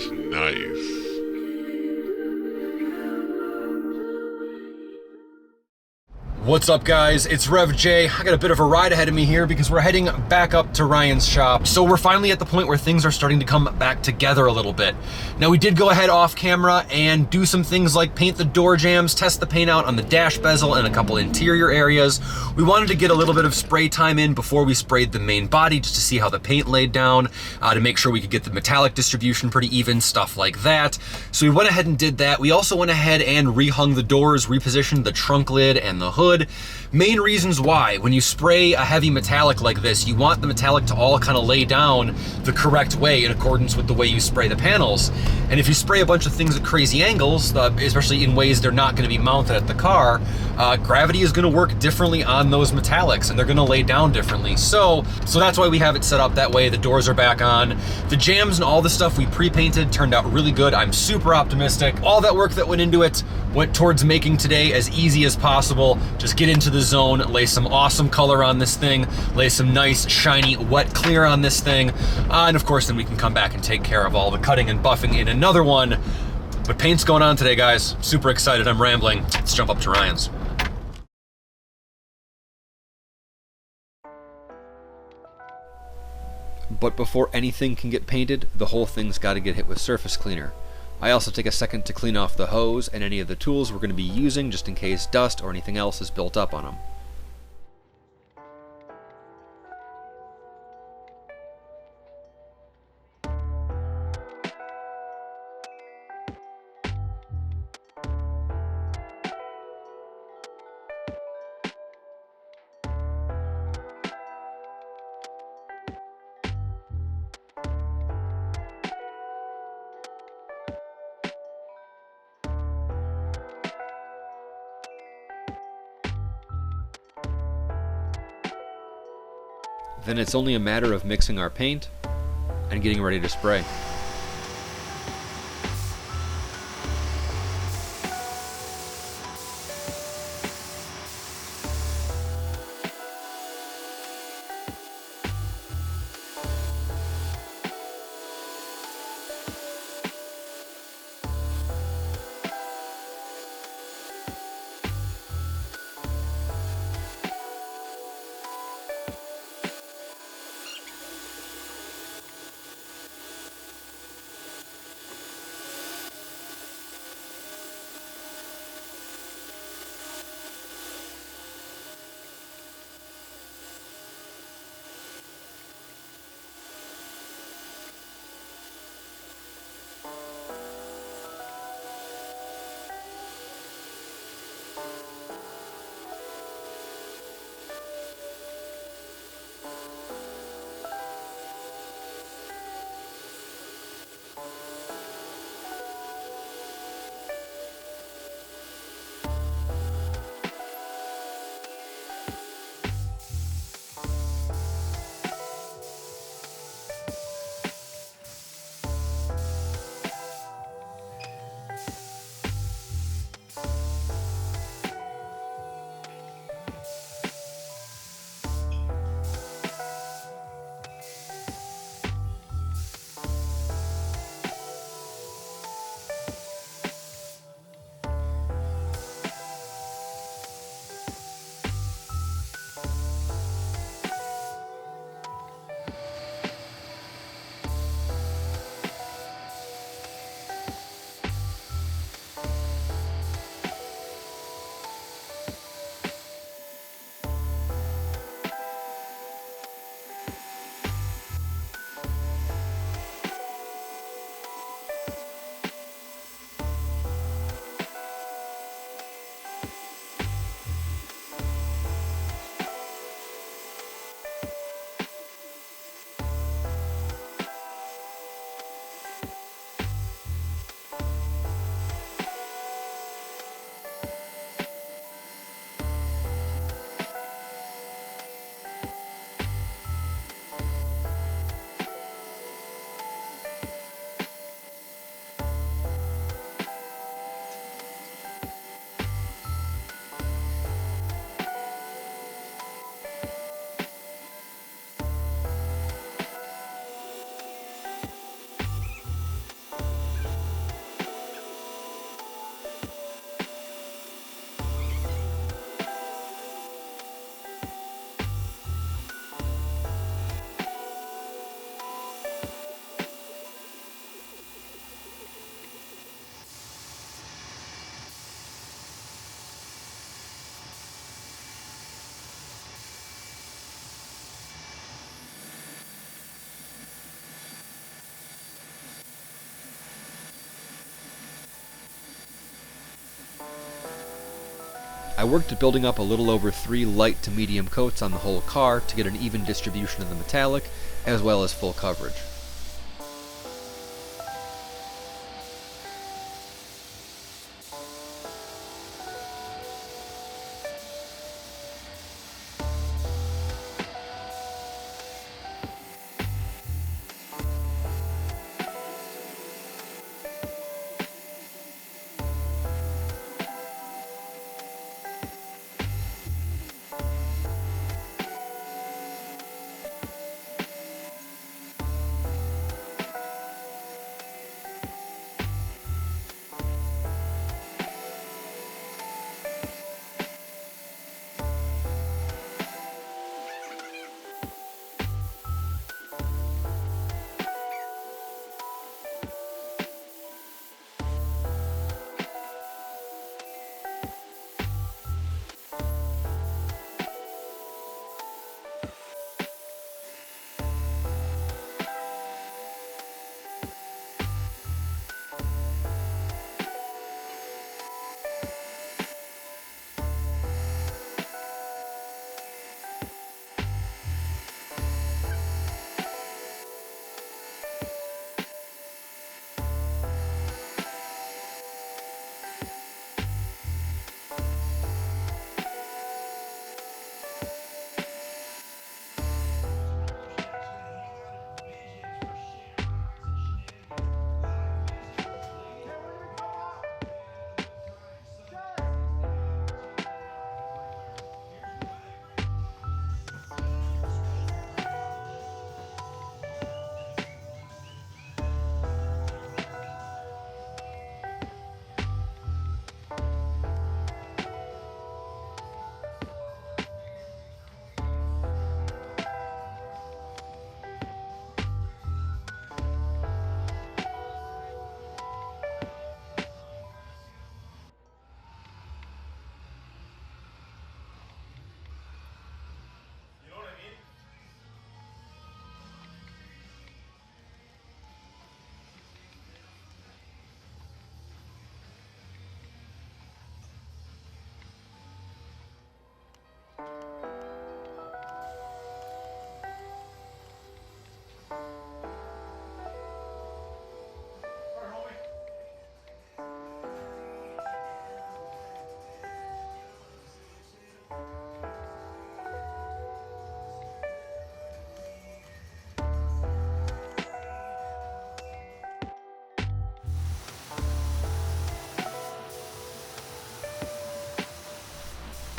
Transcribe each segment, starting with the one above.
just nice. What's up, guys? It's Rev J. I got a bit of a ride ahead of me here because we're heading back up to Ryan's shop. So we're finally at the point where things are starting to come back together a little bit. Now, we did go ahead off camera and do some things like paint the door jambs, test the paint out on the dash bezel and a couple interior areas. We wanted to get a little bit of spray time in before we sprayed the main body just to see how the paint laid down, to make sure we could get the metallic distribution pretty even, stuff like that. So we went ahead and did that. We also went ahead and rehung the doors, repositioned the trunk lid and the hood. Main reasons why: when you spray a heavy metallic like this, you want the metallic to all kind of lay down the correct way in accordance with the way you spray the panels. And if you spray a bunch of things at crazy angles, especially in ways they're not going to be mounted at the car, gravity is going to work differently on those metallics and they're going to lay down differently. So that's why we have it set up that way. The doors are back on. The jams and all the stuff we pre-painted turned out really good. I'm super optimistic. All that work that went into it went towards making today as easy as possible. Just get into the zone, lay some awesome color on this thing, lay some nice, shiny, wet clear on this thing, and of course then we can come back and take care of all the cutting and buffing in another one. But paint's going on today, guys. Super excited. I'm rambling. Let's jump up to Ryan's. But before anything can get painted, the whole thing's got to get hit with surface cleaner. I also take a second to clean off the hose and any of the tools we're going to be using just in case dust or anything else is built up on them. Then it's only a matter of mixing our paint and getting ready to spray. I worked at building up a little over 3 light to medium coats on the whole car to get an even distribution of the metallic, as well as full coverage.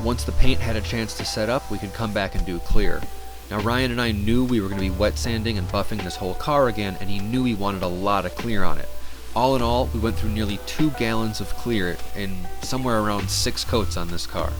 Once the paint had a chance to set up, we could come back and do clear. Now Ryan and I knew we were going to be wet sanding and buffing this whole car again, and he knew he wanted a lot of clear on it. All in all, we went through nearly 2 gallons of clear in somewhere around 6 coats on this car.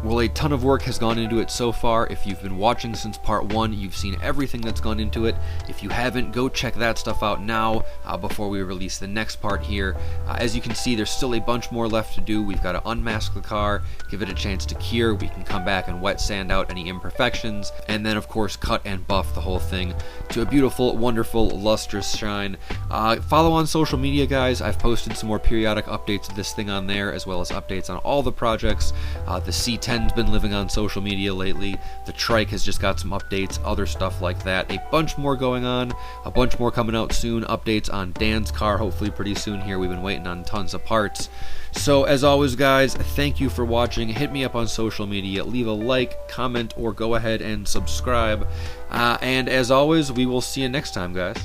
Well, a ton of work has gone into it so far. If you've been watching since part 1, you've seen everything that's gone into it. If you haven't, go check that stuff out now before we release the next part here. As you can see, there's still a bunch more left to do. We've got to unmask the car, give it a chance to cure. We can come back and wet sand out any imperfections, and then of course cut and buff the whole thing to a beautiful, wonderful, lustrous shine. Follow on social media, guys. I've posted some more periodic updates of this thing on there, as well as updates on all the projects. The C10's been living on social media lately. The trike has just got some updates, other stuff like that. A bunch more going on, a bunch more coming out soon. Updates on Dan's car, hopefully pretty soon here. We've been waiting on tons of parts. So as always, guys, thank you for watching. Hit me up on social media, leave a like, comment, or go ahead and subscribe. And as always, we will see you next time, guys.